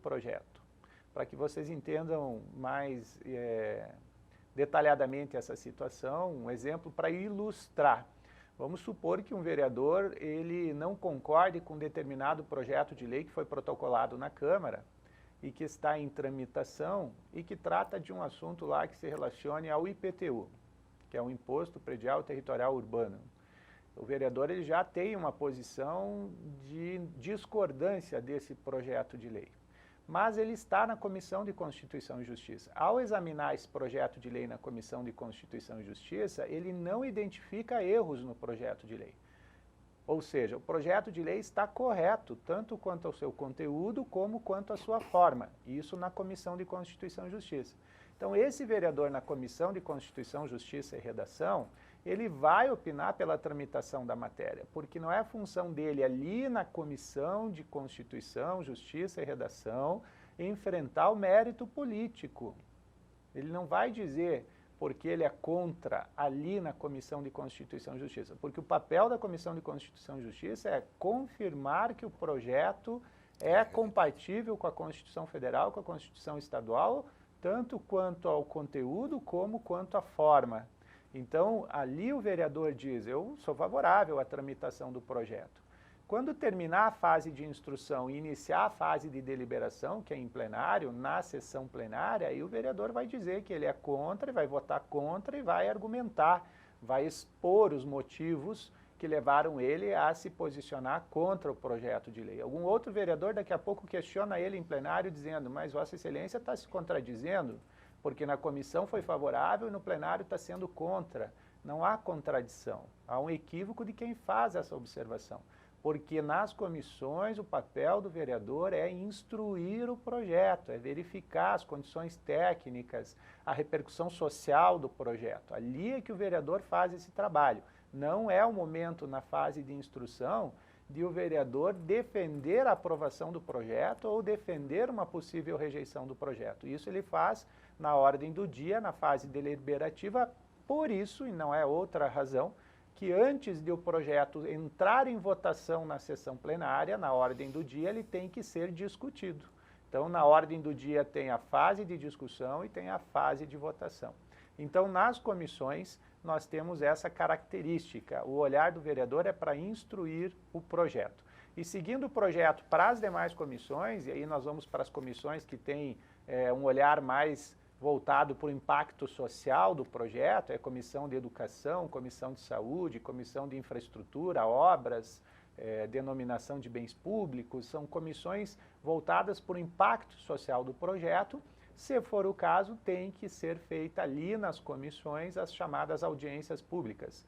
projeto. Para que vocês entendam mais detalhadamente essa situação, um exemplo para ilustrar. Vamos supor que um vereador ele não concorde com determinado projeto de lei que foi protocolado na Câmara e que está em tramitação e que trata de um assunto lá que se relacione ao IPTU, que é o Imposto Predial Territorial Urbano. O vereador ele já tem uma posição de discordância desse projeto de lei, mas ele está na Comissão de Constituição e Justiça. Ao examinar esse projeto de lei na Comissão de Constituição e Justiça, ele não identifica erros no projeto de lei. Ou seja, o projeto de lei está correto, tanto quanto ao seu conteúdo, como quanto à sua forma. Isso na Comissão de Constituição e Justiça. Então, esse vereador na Comissão de Constituição, Justiça e Redação, ele vai opinar pela tramitação da matéria, porque não é função dele ali na Comissão de Constituição, Justiça e Redação enfrentar o mérito político. Ele não vai dizer porque ele é contra ali na Comissão de Constituição e Justiça, porque o papel da Comissão de Constituição e Justiça é confirmar que o projeto é compatível com a Constituição Federal, com a Constituição Estadual, tanto quanto ao conteúdo como quanto à forma. Então, ali o vereador diz, eu sou favorável à tramitação do projeto. Quando terminar a fase de instrução e iniciar a fase de deliberação, que é em plenário, na sessão plenária, aí o vereador vai dizer que ele é contra, vai votar contra e vai argumentar, vai expor os motivos que levaram ele a se posicionar contra o projeto de lei. Algum outro vereador daqui a pouco questiona ele em plenário dizendo, mas Vossa Excelência está se contradizendo, porque na comissão foi favorável e no plenário está sendo contra. Não há contradição, há um equívoco de quem faz essa observação. Porque nas comissões o papel do vereador é instruir o projeto, é verificar as condições técnicas, a repercussão social do projeto. Ali é que o vereador faz esse trabalho. Não é o momento na fase de instrução de o vereador defender a aprovação do projeto ou defender uma possível rejeição do projeto. Isso ele faz na ordem do dia, na fase deliberativa, por isso, e não é outra razão, que antes de o projeto entrar em votação na sessão plenária, na ordem do dia, ele tem que ser discutido. Então, na ordem do dia tem a fase de discussão e tem a fase de votação. Então, nas comissões, nós temos essa característica. O olhar do vereador é para instruir o projeto. E seguindo o projeto para as demais comissões, e aí nós vamos para as comissões que têm um olhar mais voltado para o impacto social do projeto, é Comissão de Educação, Comissão de Saúde, Comissão de Infraestrutura, Obras, Denominação de Bens Públicos, são comissões voltadas para o impacto social do projeto. Se for o caso, tem que ser feita ali nas comissões as chamadas audiências públicas,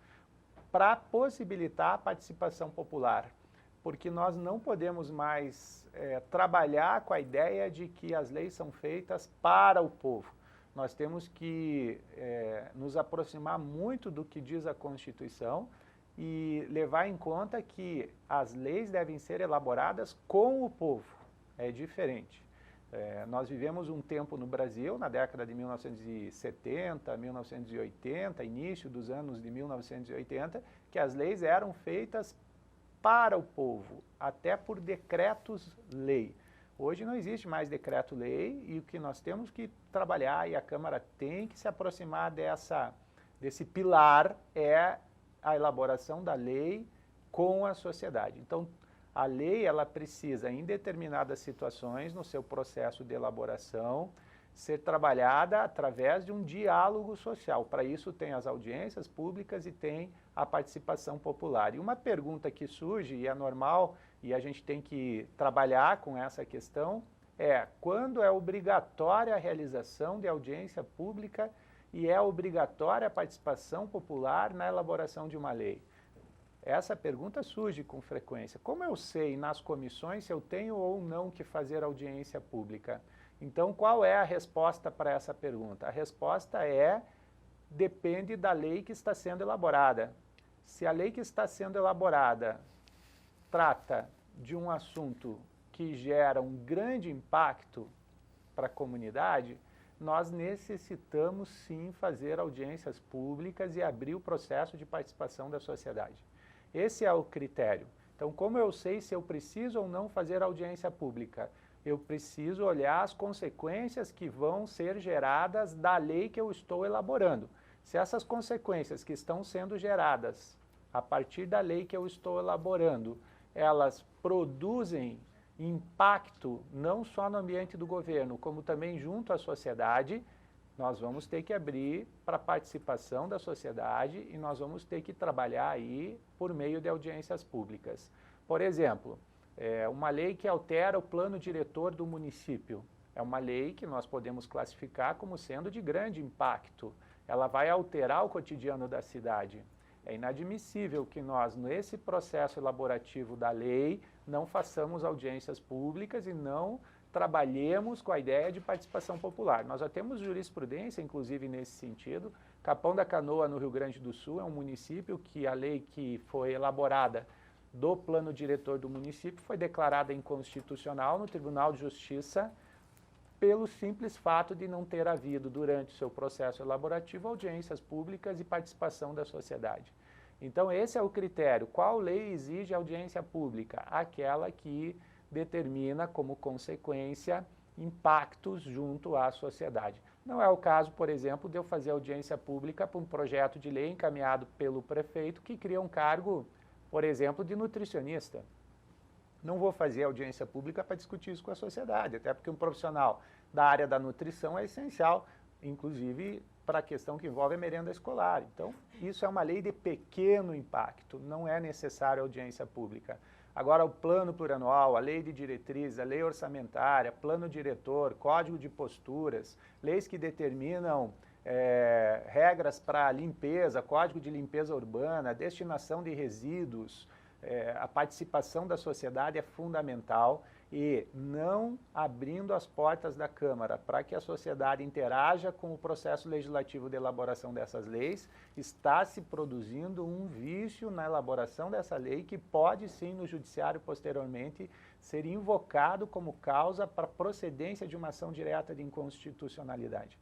para possibilitar a participação popular, porque nós não podemos mais trabalhar com a ideia de que as leis são feitas para o povo. Nós temos que nos aproximar muito do que diz a Constituição e levar em conta que as leis devem ser elaboradas com o povo. É diferente. Nós vivemos um tempo no Brasil, na década de 1970, 1980, início dos anos de 1980, que as leis eram feitas para o povo, até por decretos-lei. Hoje não existe mais decreto-lei e o que nós temos que trabalhar, e a Câmara tem que se aproximar desse pilar, é a elaboração da lei com a sociedade. Então, a lei ela precisa, em determinadas situações, no seu processo de elaboração, ser trabalhada através de um diálogo social. Para isso tem as audiências públicas e tem a participação popular. E uma pergunta que surge, e é normal, e a gente tem que trabalhar com essa questão, é quando é obrigatória a realização de audiência pública e é obrigatória a participação popular na elaboração de uma lei? Essa pergunta surge com frequência. Como eu sei nas comissões se eu tenho ou não que fazer audiência pública? Então, qual é a resposta para essa pergunta? A resposta é, depende da lei que está sendo elaborada. Se a lei que está sendo elaborada trata de um assunto que gera um grande impacto para a comunidade, nós necessitamos sim fazer audiências públicas e abrir o processo de participação da sociedade. Esse é o critério. Então, como eu sei se eu preciso ou não fazer audiência pública? eu preciso olhar as consequências que vão ser geradas da lei que eu estou elaborando. Se essas consequências que estão sendo geradas a partir da lei que eu estou elaborando, elas produzem impacto não só no ambiente do governo, como também junto à sociedade, nós vamos ter que abrir para a participação da sociedade e nós vamos ter que trabalhar aí por meio de audiências públicas. Por exemplo, uma lei que altera o plano diretor do município. É uma lei que nós podemos classificar como sendo de grande impacto. Ela vai alterar o cotidiano da cidade. É inadmissível que nós, nesse processo elaborativo da lei, não façamos audiências públicas e não trabalhemos com a ideia de participação popular. Nós já temos jurisprudência, inclusive, nesse sentido. Capão da Canoa, no Rio Grande do Sul, é um município que a lei que foi elaborada do plano diretor do município foi declarada inconstitucional no Tribunal de Justiça pelo simples fato de não ter havido, durante o seu processo elaborativo, audiências públicas e participação da sociedade. Então, esse é o critério. Qual lei exige audiência pública? Aquela que determina como consequência impactos junto à sociedade. Não é o caso, por exemplo, de eu fazer audiência pública para um projeto de lei encaminhado pelo prefeito que cria um cargo, por exemplo, de nutricionista. Não vou fazer audiência pública para discutir isso com a sociedade, até porque um profissional da área da nutrição é essencial, inclusive para a questão que envolve a merenda escolar. Então, isso é uma lei de pequeno impacto, não é necessário audiência pública. Agora, o plano plurianual, a lei de diretrizes, a lei orçamentária, plano diretor, código de posturas, leis que determinam regras para limpeza, código de limpeza urbana, destinação de resíduos, a participação da sociedade é fundamental e não abrindo as portas da Câmara para que a sociedade interaja com o processo legislativo de elaboração dessas leis, está se produzindo um vício na elaboração dessa lei que pode sim no judiciário posteriormente ser invocado como causa para procedência de uma ação direta de inconstitucionalidade.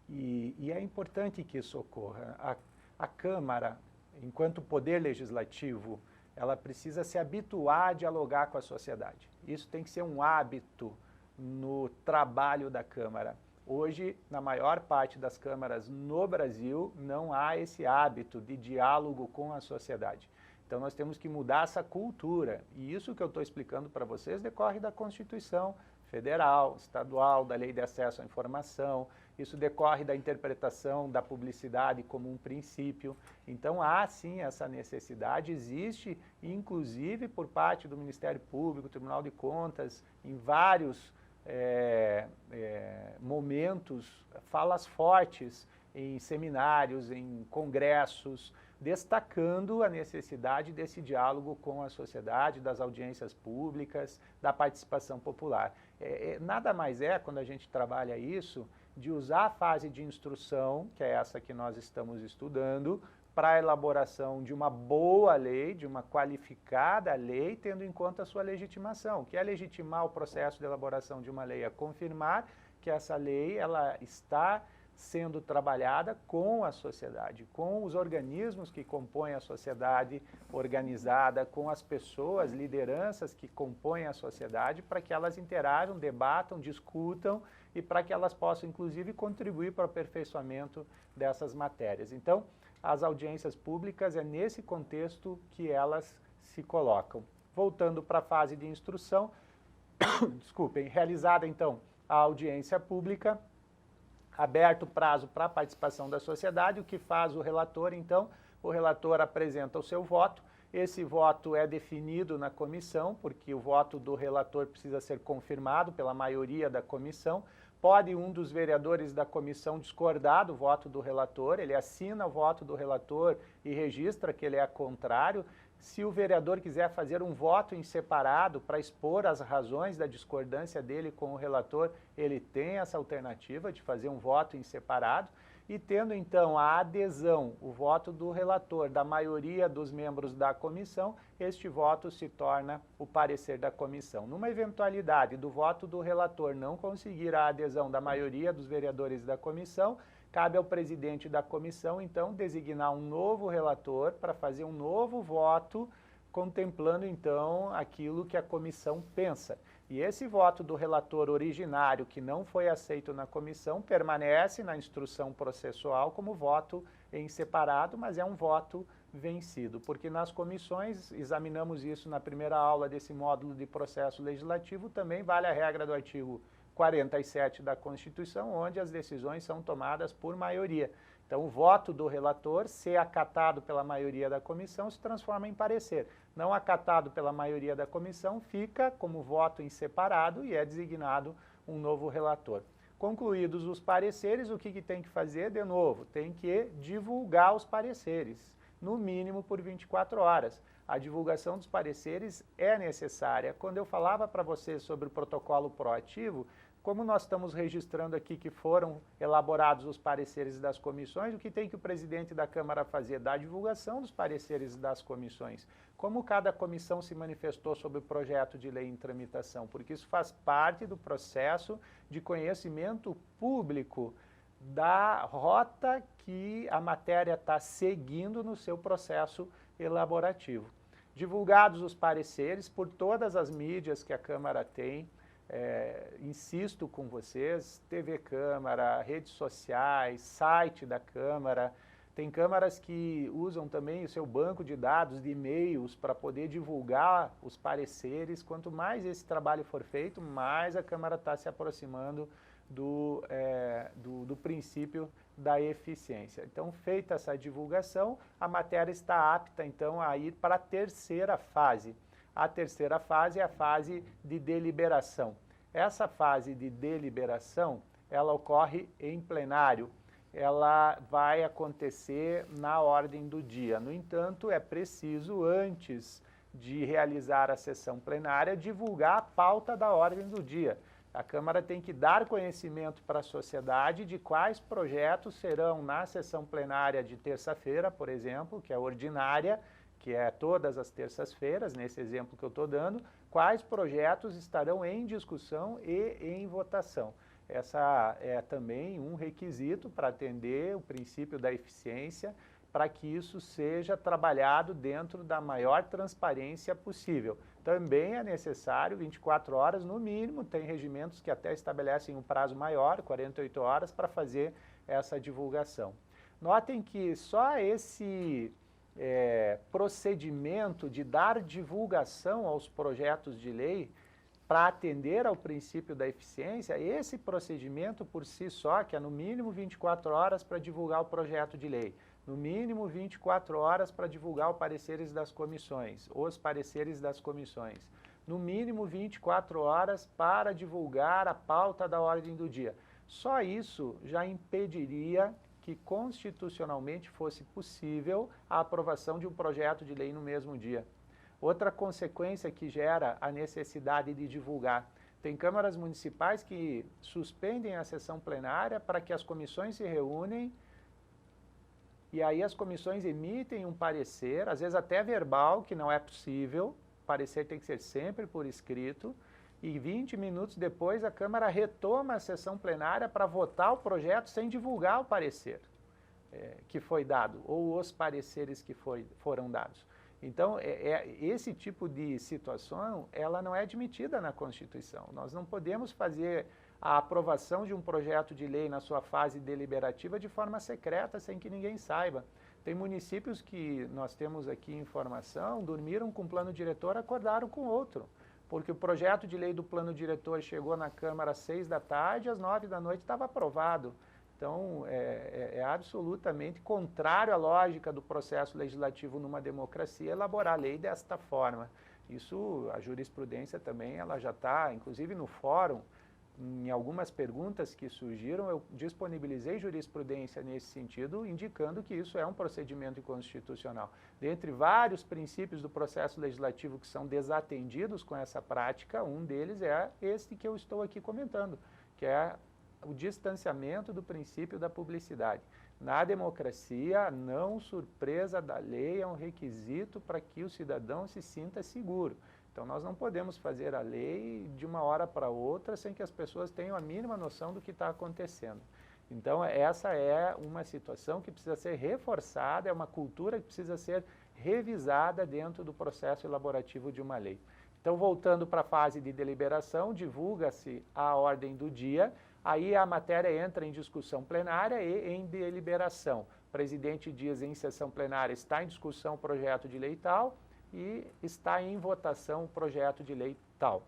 E é importante que isso ocorra. A Câmara, enquanto poder legislativo, ela precisa se habituar a dialogar com a sociedade. Isso tem que ser um hábito no trabalho da Câmara. Hoje, na maior parte das câmaras no Brasil, não há esse hábito de diálogo com a sociedade. Então, nós temos que mudar essa cultura. E isso que eu estou explicando para vocês decorre da Constituição Federal, Estadual, da Lei de Acesso à Informação. Isso decorre da interpretação da publicidade como um princípio. Então, há sim essa necessidade, existe, inclusive por parte do Ministério Público, Tribunal de Contas, em vários momentos, falas fortes em seminários, em congressos, destacando a necessidade desse diálogo com a sociedade, das audiências públicas, da participação popular. Nada mais quando a gente trabalha isso, de usar a fase de instrução, que é essa que nós estamos estudando, para a elaboração de uma boa lei, de uma qualificada lei, tendo em conta a sua legitimação, que é legitimar o processo de elaboração de uma lei, é confirmar que essa lei ela está sendo trabalhada com a sociedade, com os organismos que compõem a sociedade organizada, com as pessoas, lideranças que compõem a sociedade, para que elas interajam, debatam, discutam e para que elas possam, inclusive, contribuir para o aperfeiçoamento dessas matérias. Então, as audiências públicas é nesse contexto que elas se colocam. Voltando para a fase de instrução, desculpem, realizada então a audiência pública, aberto o prazo para a participação da sociedade, o que faz o relator, então, o relator apresenta o seu voto, esse voto é definido na comissão, porque o voto do relator precisa ser confirmado pela maioria da comissão. Pode um dos vereadores da comissão discordar do voto do relator, ele assina o voto do relator e registra que ele é contrário. Se o vereador quiser fazer um voto em separado para expor as razões da discordância dele com o relator, ele tem essa alternativa de fazer um voto em separado. E tendo então a adesão, o voto do relator, da maioria dos membros da comissão, este voto se torna o parecer da comissão. Numa eventualidade do voto do relator não conseguir a adesão da maioria dos vereadores da comissão, cabe ao presidente da comissão, então, designar um novo relator para fazer um novo voto, contemplando, então, aquilo que a comissão pensa. E esse voto do relator originário, que não foi aceito na comissão, permanece na instrução processual como voto em separado, mas é um voto vencido, porque nas comissões, examinamos isso na primeira aula desse módulo de processo legislativo, também vale a regra do artigo 47 da Constituição, onde as decisões são tomadas por maioria. Então, o voto do relator, se acatado pela maioria da comissão, se transforma em parecer. Não acatado pela maioria da comissão, fica como voto em separado e é designado um novo relator. Concluídos os pareceres, o que tem que fazer? De novo, tem que divulgar os pareceres, no mínimo por 24 horas. A divulgação dos pareceres é necessária. Quando eu falava para vocês sobre o protocolo proativo, como nós estamos registrando aqui que foram elaborados os pareceres das comissões, o que tem que o presidente da Câmara fazer? Dar divulgação dos pareceres das comissões. Como cada comissão se manifestou sobre o projeto de lei em tramitação? Porque isso faz parte do processo de conhecimento público da rota que a matéria está seguindo no seu processo elaborativo. Divulgados os pareceres por todas as mídias que a Câmara tem, insisto com vocês, TV Câmara, redes sociais, site da Câmara. Tem câmaras que usam também o seu banco de dados, de e-mails, para poder divulgar os pareceres. Quanto mais esse trabalho for feito, mais a Câmara está se aproximando do princípio da eficiência. Então, feita essa divulgação, a matéria está apta, então, a ir para a terceira fase. A terceira fase é a fase de deliberação. Essa fase de deliberação, ela ocorre em plenário. Ela vai acontecer na ordem do dia. No entanto, é preciso, antes de realizar a sessão plenária, divulgar a pauta da ordem do dia. A Câmara tem que dar conhecimento para a sociedade de quais projetos serão na sessão plenária de terça-feira, por exemplo, que é ordinária, que é todas as terças-feiras, nesse exemplo que eu estou dando, quais projetos estarão em discussão e em votação. Essa é também um requisito para atender o princípio da eficiência, para que isso seja trabalhado dentro da maior transparência possível. Também é necessário 24 horas no mínimo, tem regimentos que até estabelecem um prazo maior, 48 horas, para fazer essa divulgação. Notem que só esse procedimento de dar divulgação aos projetos de lei para atender ao princípio da eficiência, esse procedimento por si só, que é no mínimo 24 horas para divulgar o projeto de lei, no mínimo 24 horas para divulgar os pareceres das comissões, no mínimo 24 horas para divulgar a pauta da ordem do dia. Só isso já impediria que constitucionalmente fosse possível a aprovação de um projeto de lei no mesmo dia. Outra consequência que gera a necessidade de divulgar. Tem câmaras municipais que suspendem a sessão plenária para que as comissões se reúnem e aí as comissões emitem um parecer, às vezes até verbal, que não é possível, o parecer tem que ser sempre por escrito, e 20 minutos depois a Câmara retoma a sessão plenária para votar o projeto sem divulgar o parecer que foi dado, ou os pareceres que foram dados. Então, esse tipo de situação, ela não é admitida na Constituição. Nós não podemos fazer a aprovação de um projeto de lei na sua fase deliberativa de forma secreta, sem que ninguém saiba. Tem municípios que nós temos aqui informação, dormiram com o plano diretor, acordaram com outro, porque o projeto de lei do plano diretor chegou na Câmara às 6 da tarde, às 9 da noite estava aprovado. Então, é absolutamente contrário à lógica do processo legislativo numa democracia elaborar a lei desta forma. Isso, a jurisprudência também, ela já está, inclusive no fórum, em algumas perguntas que surgiram, eu disponibilizei jurisprudência nesse sentido, indicando que isso é um procedimento inconstitucional. Dentre vários princípios do processo legislativo que são desatendidos com essa prática, um deles é este que eu estou aqui comentando, que é o distanciamento do princípio da publicidade. Na democracia, a não surpresa da lei é um requisito para que o cidadão se sinta seguro. Então, nós não podemos fazer a lei de uma hora para outra sem que as pessoas tenham a mínima noção do que está acontecendo. Então, essa é uma situação que precisa ser reforçada, é uma cultura que precisa ser revisada dentro do processo elaborativo de uma lei. Então, voltando para a fase de deliberação, divulga-se a ordem do dia, aí a matéria entra em discussão plenária e em deliberação. O presidente diz em sessão plenária está em discussão o projeto de lei tal e está em votação o projeto de lei tal.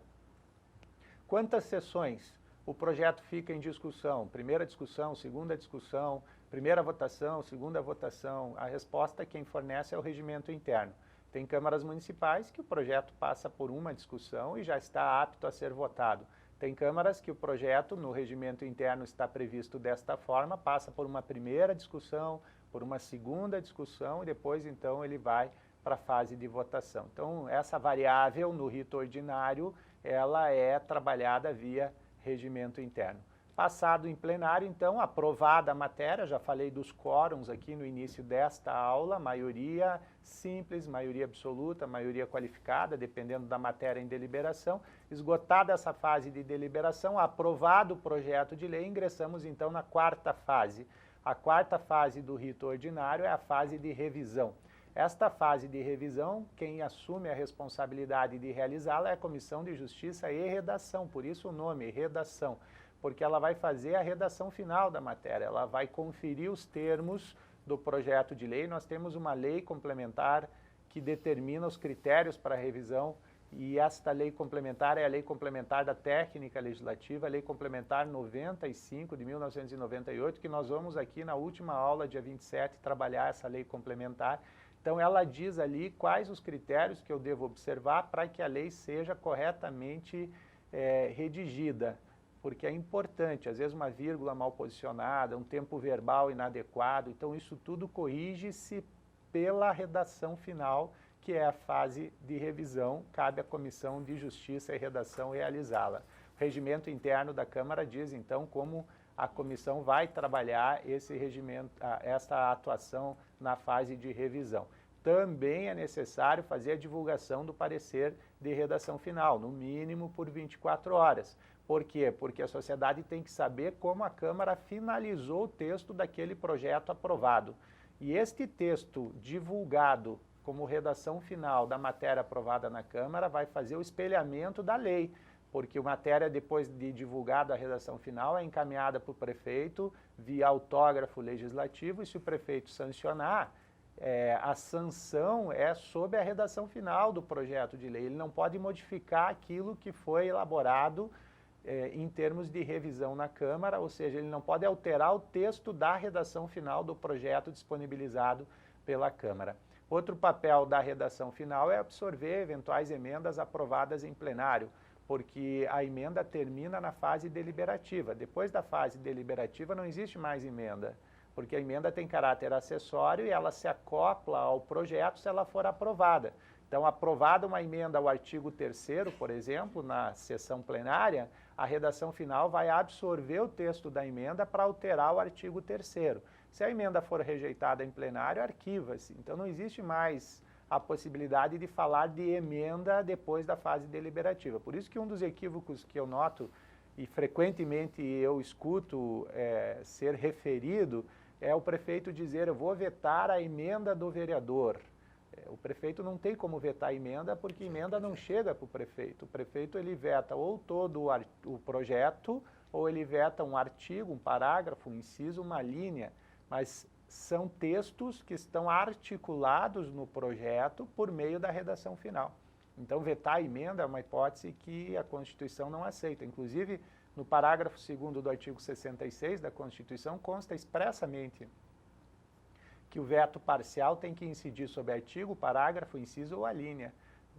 Quantas sessões o projeto fica em discussão? Primeira discussão, segunda discussão, primeira votação, segunda votação. A resposta quem fornece é o regimento interno. Tem câmaras municipais que o projeto passa por uma discussão e já está apto a ser votado. Tem câmaras que o projeto, no regimento interno, está previsto desta forma, passa por uma primeira discussão, por uma segunda discussão e depois, então, ele vai para a fase de votação. Então, essa variável no rito ordinário, ela é trabalhada via regimento interno. Passado em plenário, então, aprovada a matéria, já falei dos quórums aqui no início desta aula, maioria simples, maioria absoluta, maioria qualificada, dependendo da matéria em deliberação. Esgotada essa fase de deliberação, aprovado o projeto de lei, ingressamos então na quarta fase. A quarta fase do rito ordinário é a fase de revisão. Esta fase de revisão, quem assume a responsabilidade de realizá-la é a Comissão de Justiça e Redação, por isso o nome, redação, porque ela vai fazer a redação final da matéria, ela vai conferir os termos do projeto de lei. Nós temos uma lei complementar que determina os critérios para a revisão e esta lei complementar é a Lei Complementar da Técnica Legislativa, a Lei Complementar 95 de 1998, que nós vamos aqui na última aula, dia 27, trabalhar essa lei complementar. Então ela diz ali quais os critérios que eu devo observar para que a lei seja corretamente redigida, porque é importante, às vezes uma vírgula mal posicionada, um tempo verbal inadequado, então isso tudo corrige-se pela redação final, que é a fase de revisão, cabe à Comissão de Justiça e Redação realizá-la. O regimento interno da Câmara diz, então, como a comissão vai trabalhar esse regimento, essa atuação na fase de revisão. Também é necessário fazer a divulgação do parecer de redação final, no mínimo por 24 horas. Por quê? Porque a sociedade tem que saber como a Câmara finalizou o texto daquele projeto aprovado. E este texto divulgado como redação final da matéria aprovada na Câmara vai fazer o espelhamento da lei, porque a matéria, depois de divulgada a redação final, é encaminhada para o prefeito via autógrafo legislativo, e se o prefeito sancionar, a sanção é sob a redação final do projeto de lei. Ele não pode modificar aquilo que foi elaborado em termos de revisão na Câmara, ou seja, ele não pode alterar o texto da redação final do projeto disponibilizado pela Câmara. Outro papel da redação final é absorver eventuais emendas aprovadas em plenário, porque a emenda termina na fase deliberativa. Depois da fase deliberativa não existe mais emenda, porque a emenda tem caráter acessório e ela se acopla ao projeto se ela for aprovada. Então, aprovada uma emenda ao artigo 3º, por exemplo, na sessão plenária, a redação final vai absorver o texto da emenda para alterar o artigo 3º. Se a emenda for rejeitada em plenário, arquiva-se. Então, não existe mais a possibilidade de falar de emenda depois da fase deliberativa. Por isso que um dos equívocos que eu noto, e frequentemente eu escuto ser referido, é o prefeito dizer: eu vou vetar a emenda do vereador. O prefeito não tem como vetar a emenda, porque a emenda não chega para o prefeito. O prefeito ele veta ou todo o projeto, ou ele veta um artigo, um parágrafo, um inciso, uma linha, mas são textos que estão articulados no projeto por meio da redação final. Então, vetar a emenda é uma hipótese que a Constituição não aceita. Inclusive, no parágrafo 2º do artigo 66 da Constituição, consta expressamente que o veto parcial tem que incidir sobre artigo, parágrafo, inciso ou a linha.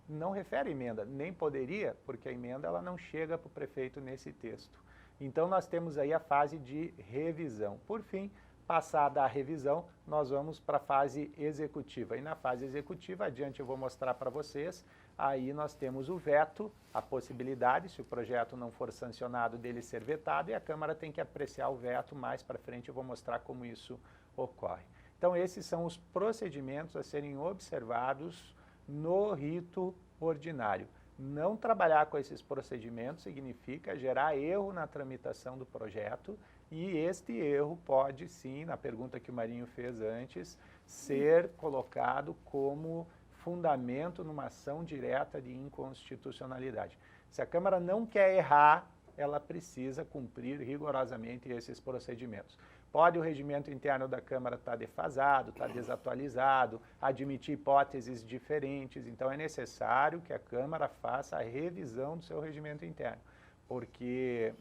Não refere emenda, nem poderia, porque a emenda ela não chega para o prefeito nesse texto. Então, nós temos aí a fase de revisão. Por fim, passada a revisão, nós vamos para a fase executiva. E na fase executiva, adiante eu vou mostrar para vocês, aí nós temos o veto, a possibilidade, se o projeto não for sancionado, dele ser vetado, e a Câmara tem que apreciar o veto. Mais para frente eu vou mostrar como isso ocorre. Então, esses são os procedimentos a serem observados no rito ordinário. Não trabalhar com esses procedimentos significa gerar erro na tramitação do projeto, e este erro pode sim, na pergunta que o Marinho fez antes, ser colocado como fundamento numa ação direta de inconstitucionalidade. Se a Câmara não quer errar, ela precisa cumprir rigorosamente esses procedimentos. Pode o regimento interno da Câmara estar defasado, estar desatualizado, admitir hipóteses diferentes, então é necessário que a Câmara faça a revisão do seu regimento interno, porque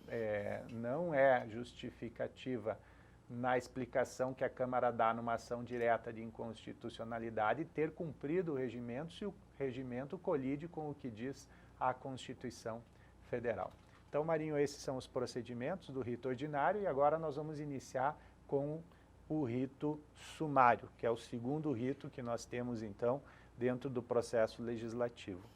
não é justificativa na explicação que a Câmara dá numa ação direta de inconstitucionalidade ter cumprido o regimento se o regimento colide com o que diz a Constituição Federal. Então, Marinho, esses são os procedimentos do rito ordinário e agora nós vamos iniciar com o rito sumário, que é o segundo rito que nós temos, então, dentro do processo legislativo.